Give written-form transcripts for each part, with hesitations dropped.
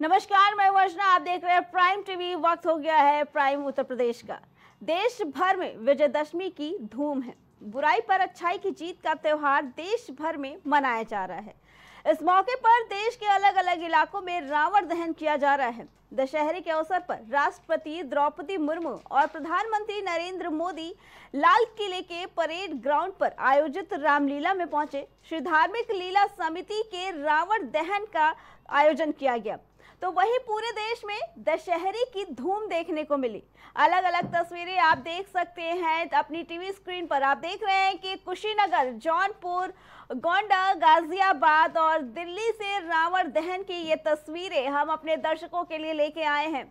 नमस्कार, मैं वर्षना, आप देख रहे हैं प्राइम टीवी। वक्त हो गया है प्राइम उत्तर प्रदेश का। देश भर में विजयदशमी की धूम है। बुराई पर अच्छाई की जीत का त्योहार देश भर में मनाया जा रहा है। इस मौके पर देश के अलग अलग इलाकों में रावण दहन किया जा रहा है। दशहरे के अवसर पर राष्ट्रपति द्रौपदी मुर्मू और प्रधानमंत्री नरेंद्र मोदी लाल किले के परेड ग्राउंड पर आयोजित रामलीला में पहुंचे। श्री धार्मिक लीला समिति के रावण दहन का आयोजन किया गया, तो वहीं पूरे देश में दशहरे की धूम देखने को मिली। अलग अलग तस्वीरें आप देख सकते हैं अपनी टीवी स्क्रीन पर। आप देख रहे हैं कि कुशीनगर, जौनपुर, गोंडा, गाजियाबाद और दिल्ली से रावण दहन की ये तस्वीरें हम अपने दर्शकों के लिए लेके आए हैं।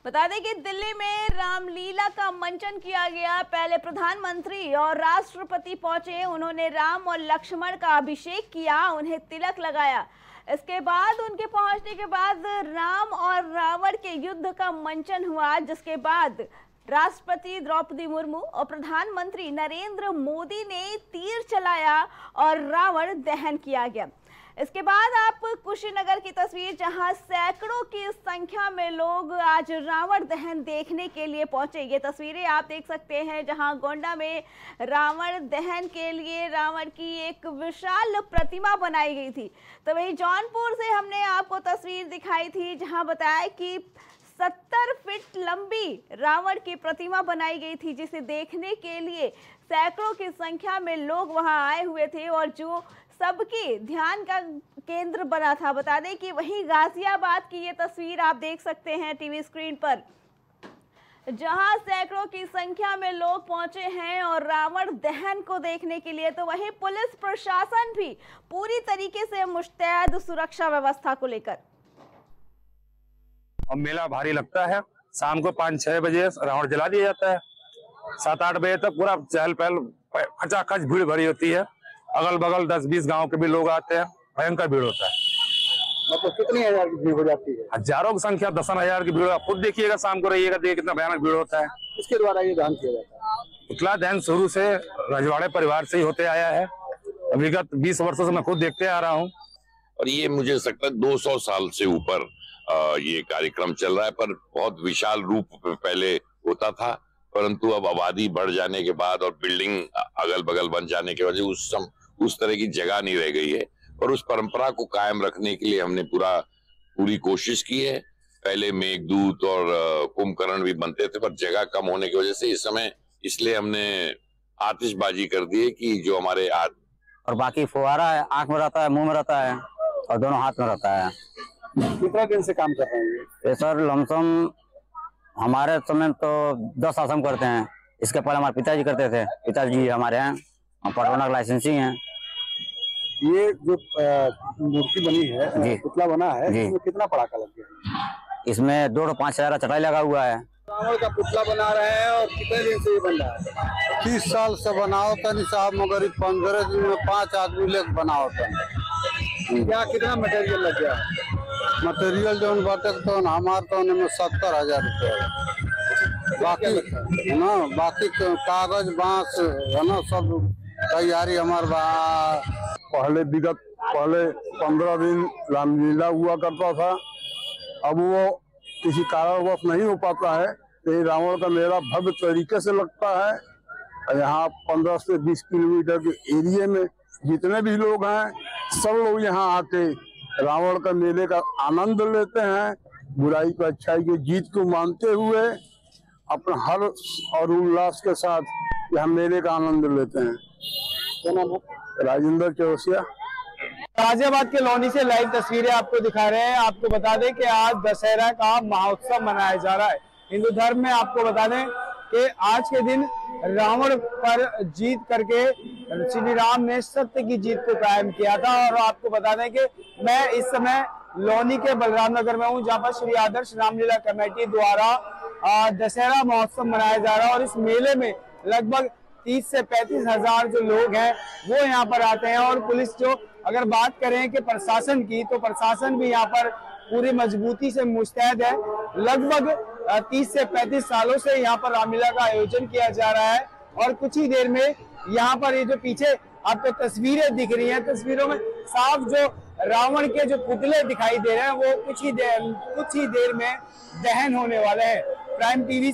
बता दें कि दिल्ली में रामलीला का मंचन किया गया। पहले प्रधानमंत्री और राष्ट्रपति पहुंचे, उन्होंने राम और लक्ष्मण का अभिषेक किया, उन्हें तिलक लगाया। इसके बाद उनके पहुंचने के बाद राम और रावण के युद्ध का मंचन हुआ, जिसके बाद राष्ट्रपति द्रौपदी मुर्मू और प्रधानमंत्री नरेंद्र मोदी ने तीर चलाया और रावण दहन किया गया। इसके बाद आप कुशीनगर की तस्वीर, जहां सैकड़ों की संख्या में लोग आज रावण दहन देखने के लिए पहुंचे। ये तस्वीरें आप देख सकते हैं, जहां गोंडा में रावण दहन के लिए रावण की एक विशाल प्रतिमा बनाई गई थी। तो वहीं जौनपुर से हमने आपको तस्वीर दिखाई थी, जहां बताया कि 70 फीट लंबी रावण की प्रतिमा बनाई गई थी, जिसे देखने के लिए सैकड़ों की संख्या में लोग वहां आए हुए थे और जो सबके ध्यान का केंद्र बना था। बता दें कि वहीं गाजियाबाद की ये तस्वीर आप देख सकते हैं टीवी स्क्रीन पर, जहां सैकड़ों की संख्या में लोग पहुंचे हैं और रावण दहन को देखने के लिए। तो वहीं पुलिस प्रशासन भी पूरी तरीके से मुस्तैद सुरक्षा व्यवस्था को लेकर। और मेला भारी लगता है। शाम को 5-6 बजे रावण जला दिया जाता है। 7-8 बजे तक पूरा चहल पहल, खचाखच भीड़ भरी होती है। अगल बगल 10-20 गांव के भी लोग आते हैं। भयंकर भीड़ होता है। मतलब कितनी हजार की भीड़ हो जाती है? हजारों की संख्या, 10,000 की भीड़। खुद देखिएगा, शाम को रहिएगा, देखिए कितना भयानक भीड़ होता है। इसके द्वारा ये दहन किया जाता है। पुतला दहन शुरू से रजवाड़े परिवार से ही होते आया है। विगत 20 वर्षों से मैं खुद देखते आ रहा हूँ। और ये मुझे लगता है 200 साल से ऊपर ये कार्यक्रम चल रहा है। पर बहुत विशाल रूप पहले होता था, परंतु अब आबादी बढ़ जाने के बाद और बिल्डिंग अगल बगल बन जाने के वजह उस तरह की जगह नहीं रह गई है। और उस परंपरा को कायम रखने के लिए हमने पूरी कोशिश की है। पहले मेघदूत और कुंभकर्ण भी बनते थे, पर जगह कम होने की वजह से इस समय इसलिए हमने आतिशबाजी कर दी है कि जो हमारे और बाकी फुहारा है, आंख में रहता है, मुंह में रहता है और दोनों हाथ में रहता है। कितना दिन से काम कर रहे हैं ये सर? लमसम हमारे समय तो 10 साल से हम करते हैं। इसके पहले हमारे पिताजी करते थे। पिताजी हमारे हैं, हम पटवाना का लाइसेंसी हैं। ये जो मूर्ति बनी है, पुतला बना है, इसमें कितना पड़ाका लग गया? इसमें 2-5 हजार चटाई लगा हुआ है। रावण का पुतला बना रहे हैं और कितने दिन से ये बन रहा है? 30 साल से बनाओ तनी साहब, मगर 15 दिन में 5 आदमी लेकर बनाओ तनी। क्या कितना मटेरियल लग गया? मटेरियल जो बाटे तो हमारे तो में 70,000 रुपये। बाकी कागज, बांस है ना, सब तैयारी हमारे। पहले 15 दिन रामलीला हुआ करता था। अब वो किसी कारणवश नहीं हो पाता है। ये रावण का मेला भव्य तरीके से लगता है। यहाँ 15 से 20 किलोमीटर के एरिया में जितने भी लोग हैं, सब लोग यहाँ आके रावण का मेले का आनंद लेते हैं। बुराई पर अच्छाई की जीत को मानते हुए अपना हर और उल्लास के साथ यहाँ मेले का आनंद लेते हैं। क्या नाम है? राजेंद्र चौरसिया। गाजियाबाद के लोनी से लाइव तस्वीरें आपको दिखा रहे हैं। आपको बता दें कि आज दशहरा का महोत्सव मनाया जा रहा है। हिंदू धर्म में आपको बता दें कि आज के दिन रावण पर जीत करके श्री राम ने सत्य की जीत को कायम किया था। और आपको बता दें कि मैं इस समय लोनी के बलराम नगर में हूँ, जहाँ पर श्री आदर्श रामलीला कमेटी द्वारा दशहरा महोत्सव मनाया जा रहा है। और इस मेले में लगभग 30 से 35 हजार जो लोग हैं वो यहाँ पर आते हैं। और पुलिस जो अगर बात करें कि प्रशासन की, तो प्रशासन भी यहाँ पर पूरी मजबूती से मुस्तैद है। लगभग 30 से 35 सालों से यहाँ पर रामलीला का आयोजन किया जा रहा है। और कुछ ही देर में यहाँ पर ये जो पीछे आपको तस्वीरें दिख रही हैं, तस्वीरों में साफ जो रावण के जो पुतले दिखाई दे रहे हैं वो कुछ ही देर में दहन होने वाले हैं। प्राइम टीवी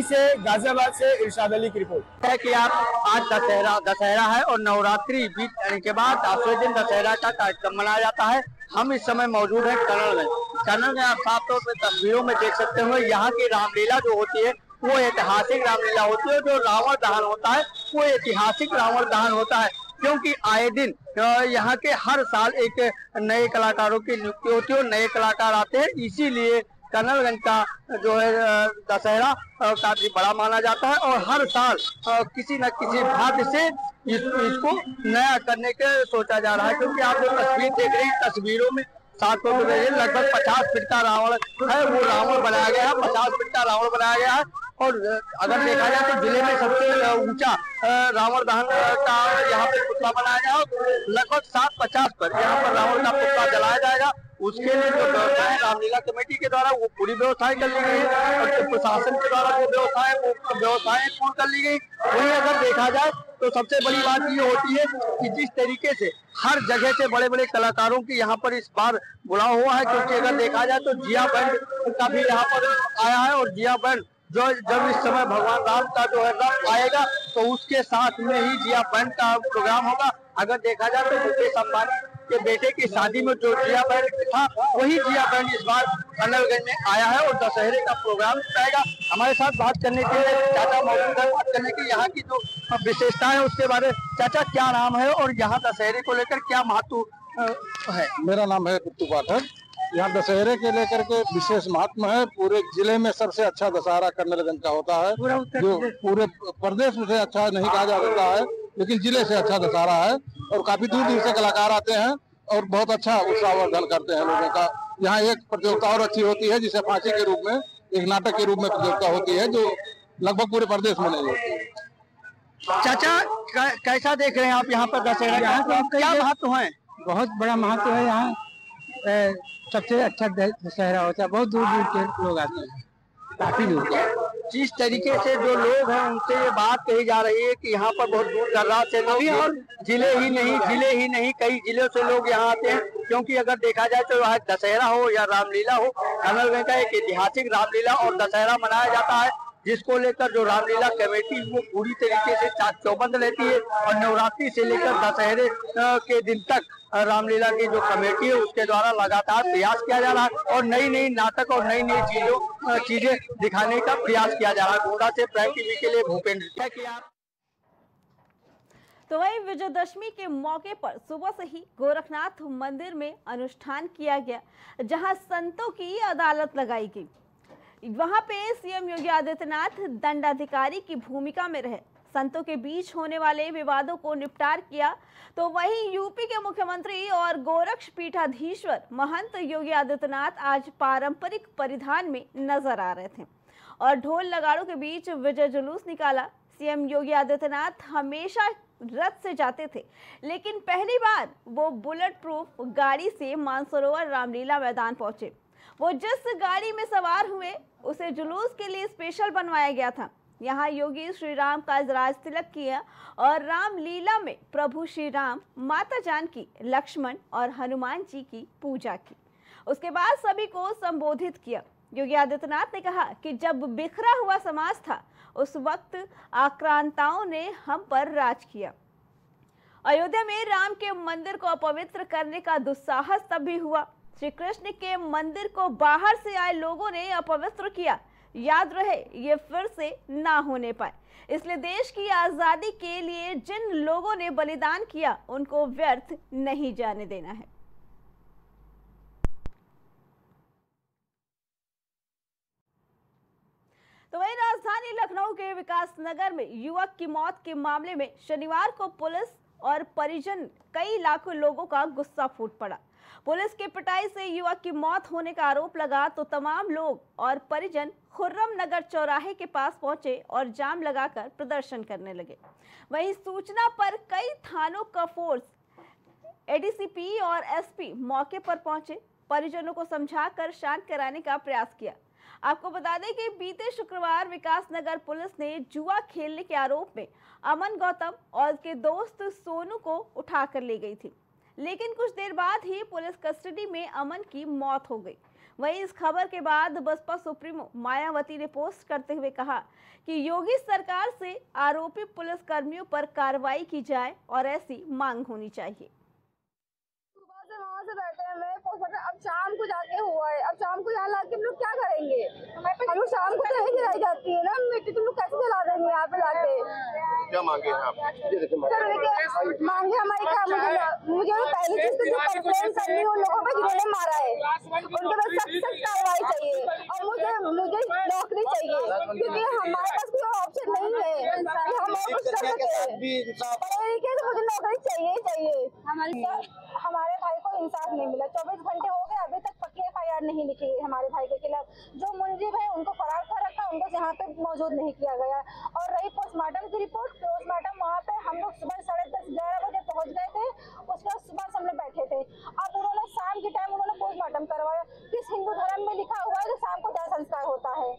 से गाजियाबाद से इरशाद अली की रिपोर्ट है कि आप आज दशहरा है और नवरात्रि बीत जाने के बाद 8वें दिन दशहरा का कार्यक्रम मनाया जाता है। हम इस समय मौजूद है कर्नलगंज। आप साफ तौर पर तस्वीरों में देख सकते हो यहाँ की रामलीला जो होती है वो ऐतिहासिक रामलीला होती है। जो रावण दहन होता है वो ऐतिहासिक रावण दहन होता है, क्योंकि आए दिन यहाँ के हर साल एक नए कलाकारों की नियुक्ति होती है और नए कलाकार आते हैं। इसीलिए कर्नलगंज का जो है दशहरा काफी बड़ा माना जाता है और हर साल किसी न किसी भाग्य से इसको नया करने के सोचा जा रहा है। क्योंकि आप जो तस्वीर देख रहे हैं, तस्वीरों में सातों लगभग 50 फीट का रावण है, वो रावण बनाया गया है, 50 फीट का रावण बनाया गया है। और अगर देखा जाए तो जिले में सबसे ऊंचा रावण दहन का यहाँ पे पुतला बनाया गया, लगभग 750 पर यहाँ पर रावण का पुतला जलाया जाएगा। उसके लिए जो व्यवस्था है रामलीला कमेटी के द्वारा वो पूरी व्यवस्थाएं कर ली गई है और जो प्रशासन के द्वारा जो व्यवस्थाएं पूर्ण कर ली गई। वहीं अगर देखा जाए तो सबसे बड़ी बात ये होती है कि जिस तरीके से हर जगह से बड़े बड़े कलाकारों की यहाँ पर इस बार बुलाव हुआ है, क्योंकि अगर देखा जाए तो जिया बैंड का भी यहाँ पर आया है और जिया बैंड जो जब इस समय भगवान राम का जो है रथ आएगा तो उसके साथ में ही जिया बैंड का प्रोग्राम होगा। अगर देखा जाए तो मुकेश अंबानी के बेटे की शादी में जो जिया बैंड था वही जिया बैंड इस बार कर्नलगंज में आया है और दशहरे का प्रोग्राम कराएगा। हमारे साथ बात करने के लिए चाचा मौजूद है, बात करने की यहाँ की जो विशेषता है उसके बारे। चाचा क्या नाम है और यहाँ दशहरे को लेकर क्या महत्व है? मेरा नाम है बिट्टू पाठक। यहाँ दशहरे के लेकर के विशेष महत्व है। पूरे जिले में सबसे अच्छा दशहरा कर्नलगंज का होता है, जो पूरे प्रदेश में से अच्छा नहीं कहा जा सकता है, लेकिन जिले से अच्छा दशहरा है और काफी दूर दूर से कलाकार आते हैं और बहुत अच्छा उत्साहवर्धन करते हैं लोगों का। यहाँ एक प्रतियोगिता और अच्छी होती है जिसे फांसी के रूप में, एक नाटक के रूप में प्रतियोगिता होती है, जो लगभग पूरे प्रदेश में नहीं होती है। चाचा कैसा देख रहे हैं आप यहाँ पर दशहरा? यहाँ क्या महत्व है? बहुत बड़ा महत्व है। यहाँ सबसे अच्छा दशहरा होता है, बहुत दूर दूर के लोग आते हैं, काफी लोग। जिस तरीके से जो लोग हैं उनसे ये बात कही जा रही है कि यहाँ पर बहुत दूर दराज से लोग और जिले ही नहीं कई जिलों से लोग यहाँ आते हैं। क्योंकि अगर देखा जाए तो वहाँ दशहरा हो या रामलीला हो, कर्नलगंज का एक ऐतिहासिक रामलीला और दशहरा मनाया जाता है, जिसको लेकर जो रामलीला कमेटी वो पूरी तरीके से चाक चौबंद रहती है और नवरात्रि से लेकर दशहरे के दिन तक रामलीला की जो कमेटी है उसके द्वारा लगातार प्रयास किया जा रहा है और नई नई नाटक और नई नई चीजें दिखाने का प्रयास किया जा रहा है। गोंडा से प्राइम टीवी के लिए भूपेंद्र क्या। तो वहीं विजयदशमी के मौके पर सुबह से ही गोरखनाथ मंदिर में अनुष्ठान किया गया, जहां संतों की अदालत लगाई गई। वहां पे सीएम योगी आदित्यनाथ दंडाधिकारी की भूमिका में रहे, संतों के बीच होने वाले विवादों को निपटार किया। तो वहीं यूपी के मुख्यमंत्री और गोरक्ष पीठाधीश्वर महंत योगी आदित्यनाथ आज पारंपरिक परिधान में नजर आ रहे थे और ढोल नगाड़ों के बीच विजय जुलूस निकाला। सीएम योगी आदित्यनाथ हमेशा रथ से जाते थे, लेकिन पहली बार वो बुलेट प्रूफ गाड़ी से मानसरोवर रामलीला मैदान पहुंचे। वो जिस गाड़ी में सवार हुए उसे जुलूस के लिए स्पेशल बनवाया गया था। यहाँ योगी श्री राम का राज तिलक किया और रामलीला में प्रभु श्री राम, माता जानकी, लक्ष्मण और हनुमान जी की पूजा की। उसके बाद सभी को संबोधित किया। योगी आदित्यनाथ ने कहा कि जब बिखरा हुआ समाज था उस वक्त आक्रांताओं ने हम पर राज किया। अयोध्या में राम के मंदिर को अपवित्र करने का दुस्साहस तब भी हुआ। श्री कृष्ण के मंदिर को बाहर से आए लोगों ने अपवित्र किया। याद रहे ये फिर से ना होने पाए, इसलिए देश की आजादी के लिए जिन लोगों ने बलिदान किया उनको व्यर्थ नहीं जाने देना है। तो वहीं राजधानी लखनऊ के विकास नगर में युवक की मौत के मामले में शनिवार को पुलिस और परिजन कई लाखों लोगों का गुस्सा फूट पड़ा। पुलिस की पिटाई से युवक की मौत होने का आरोप लगा तो तमाम लोग और परिजन खुर्रम नगर चौराहे के पास पहुंचे और जाम लगाकर प्रदर्शन करने लगे। वहीं सूचना पर कई थानों का फोर्स, एडीसीपी और एसपी मौके पर पहुंचे, परिजनों को समझाकर शांत कराने का प्रयास किया। आपको बता दें कि बीते शुक्रवार विकासनगर पुलिस ने जुआ खेलने के आरोप में अमन गौतम और उसके दोस्त सोनू को उठाकर ले गई थी, लेकिन कुछ देर बाद ही पुलिस कस्टडी में अमन की मौत हो गई। वहीं इस खबर के बाद बसपा सुप्रीमो मायावती ने पोस्ट करते हुए कहा कि योगी सरकार से आरोपी पुलिस कर्मियों पर कार्रवाई की जाए और ऐसी मांग होनी चाहिए। वहाँ से बैठे हैं अब शाम को जाके हुआ है, अब शाम को यहाँ लाके हम लोग क्या करेंगे? हम लोग शाम को यही गिराई जाती है ना मिट्टी, तुम लोग कैसे जला देंगे यहाँ पे लाके? क्या मांगे हैं आप? मांगे हमारी क्या, मुझे पहली चीज तो जो कंप्लेन करनी उन लोगों पे जिन्होंने मारा है उनके पास सख्त कार्रवाई चाहिए और मुझे नौकरी चाहिए, क्योंकि हमारे पास कोई ऑप्शन नहीं है कि हम और कुछ कर सके। मुझे नौकरी चाहिए। हमारे भाई को इंसाफ नहीं मिला, 24 घंटे हो गए अभी तक पक्की FIR नहीं लिखी है हमारे भाई के खिलाफ। जो मुलजिम है उनको फरार कर रखा, उनको यहाँ पे मौजूद नहीं किया गया। और रही पोस्टमार्टम की रिपोर्ट, पोस्टमार्टम वहाँ पे हम लोग सुबह 10:30-11 बजे पहुँच गए थे, उसके बाद सुबह से हम लोग बैठे थे। अब उन्होंने शाम के टाइम पोस्टमार्टम करवाया। किस हिंदू धर्म में लिखा हुआ है कि शाम को दाह संस्कार होता है?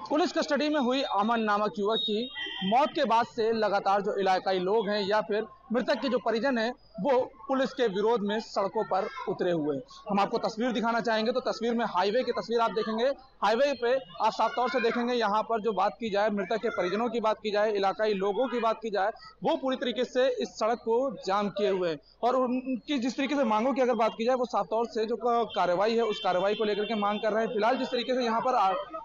पुलिस कस्टडी में हुई अमन नामक युवक की मौत के बाद से लगातार जो इलाकाई लोग हैं या फिर मृतक के जो परिजन हैं वो पुलिस के विरोध में सड़कों पर उतरे हुए हैं। हम आपको तस्वीर दिखाना चाहेंगे तो तस्वीर में हाईवे की तस्वीर आप देखेंगे। हाईवे पे आप साफ तौर से देखेंगे यहाँ पर जो बात की जाए, मृतक के परिजनों की बात की जाए, इलाकाई लोगों की बात की जाए, वो पूरी तरीके से इस सड़क को जाम किए हुए हैं। और उनकी जिस तरीके से मांगों की अगर बात की जाए, वो साफ तौर से जो कार्रवाई है उस कार्रवाई को लेकर के मांग कर रहे हैं। फिलहाल जिस तरीके से यहाँ पर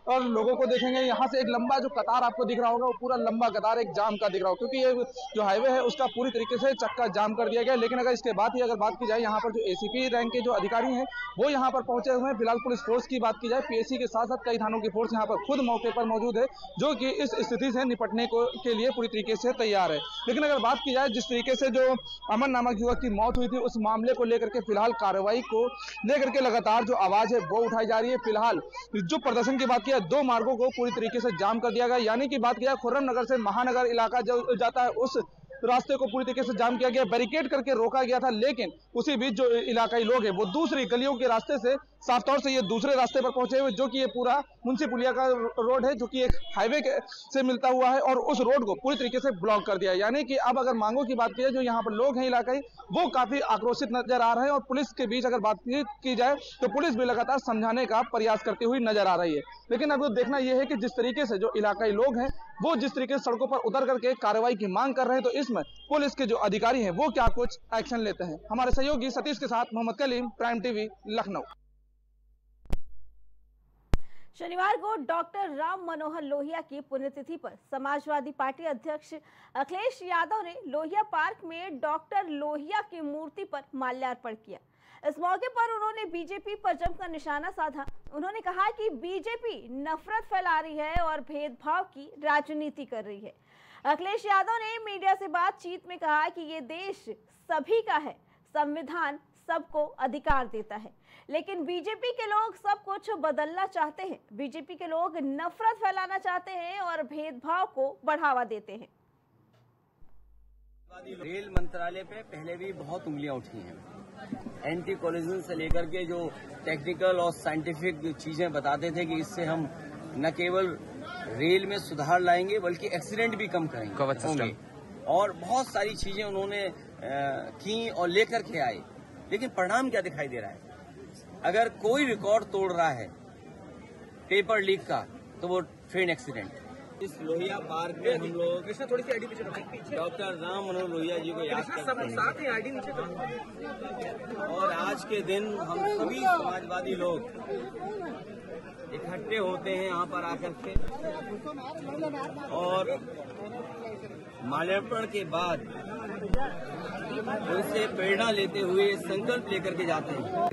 और लोगों को देखेंगे, यहाँ से एक लंबा जो कतार आपको दिख रहा होगा, वो पूरा लंबा कतार एक जाम का दिख रहा होगा, क्योंकि ये जो हाईवे है उसका पूरी तरीके से चक्का जाम कर दिया गया। लेकिन अगर इसके बाद ही अगर बात की जाए, यहाँ पर जो ACP रैंक के जो अधिकारी हैं वो यहाँ पर पहुंचे हुए हैं। फिलहाल पुलिस फोर्स की बात की जाए, PSC के साथ साथ कई थानों की फोर्स यहाँ पर खुद मौके पर मौजूद है, जो कि इस स्थिति से निपटने के लिए पूरी तरीके से तैयार है। लेकिन अगर बात की जाए जिस तरीके से जो अमन नामक युवक की मौत हुई थी, उस मामले को लेकर के फिलहाल कार्रवाई को लेकर के लगातार जो आवाज है वो उठाई जा रही है। फिलहाल जो प्रदर्शन की बात की है, 2 मार्गों को पूरी तरीके से जाम कर दिया गया, यानी कि बात किया खुर्रम नगर से महानगर इलाका जो जाता है उस रास्ते को पूरी तरीके से जाम किया गया, बैरिकेड करके रोका गया था। लेकिन उसी बीच जो इलाकाई लोग हैं वो दूसरी गलियों के रास्ते से साफ तौर से ये दूसरे रास्ते पर पहुंचे हुए, जो कि ये पूरा मुंशी पुलिया का रोड है, जो कि एक हाईवे से मिलता हुआ है, और उस रोड को पूरी तरीके से ब्लॉक कर दिया। यानी कि अब अगर मांगों की बात की जाए, जो यहाँ पर लोग हैं इलाकाई, वो काफी आक्रोशित नजर आ रहे हैं। और पुलिस के बीच अगर बातचीत की जाए तो पुलिस भी लगातार समझाने का प्रयास करती हुई नजर आ रही है। लेकिन अब देखना यह है कि जिस तरीके से जो इलाकाई लोग हैं वो जिस तरीके से सड़कों पर उतर करके कार्रवाई की मांग कर रहे हैं, तो इसमें पुलिस के जो अधिकारी हैं वो क्या कुछ एक्शन लेते हैं। हमारे सहयोगी सतीश के साथ मोहम्मद कलीम, प्राइम टीवी, लखनऊ। शनिवार को डॉक्टर राम मनोहर लोहिया की पुण्यतिथि पर समाजवादी पार्टी अध्यक्ष अखिलेश यादव ने लोहिया पार्क में डॉक्टर लोहिया की मूर्ति पर माल्यार्पण किया। इस मौके पर उन्होंने बीजेपी पर जमकर निशाना साधा। उन्होंने कहा कि बीजेपी नफरत फैला रही है और भेदभाव की राजनीति कर रही है। अखिलेश यादव ने मीडिया से बातचीत में कहा कि ये देश सभी का है, संविधान सबको अधिकार देता है, लेकिन बीजेपी के लोग सब कुछ बदलना चाहते हैं। बीजेपी के लोग नफरत फैलाना चाहते हैं और भेदभाव को बढ़ावा देते हैं। रेल मंत्रालय पे पहले भी बहुत उंगलियां उठी हैं। एंटी कोलिजन से लेकर के जो टेक्निकल और साइंटिफिक चीजें बताते थे कि इससे हम न केवल रेल में सुधार लाएंगे बल्कि एक्सीडेंट भी कम करेंगे, और बहुत सारी चीजें उन्होंने की और लेकर के आए। लेकिन परिणाम क्या दिखाई दे रहा है? अगर कोई रिकॉर्ड तोड़ रहा है पेपर लीक का, तो वो ट्रेन एक्सीडेंट। इस लोहिया पार्क में हम लोग थोड़ी सी आईडी पीछे डॉक्टर राम मनोहर लोहिया जी को याद करते हैं, और आज के दिन हम सभी समाजवादी लोग इकट्ठे होते हैं यहाँ पर आकर के, और माल्यार्पण के बाद उनसे प्रेरणा लेते हुए संकल्प लेकर के जाते हैं।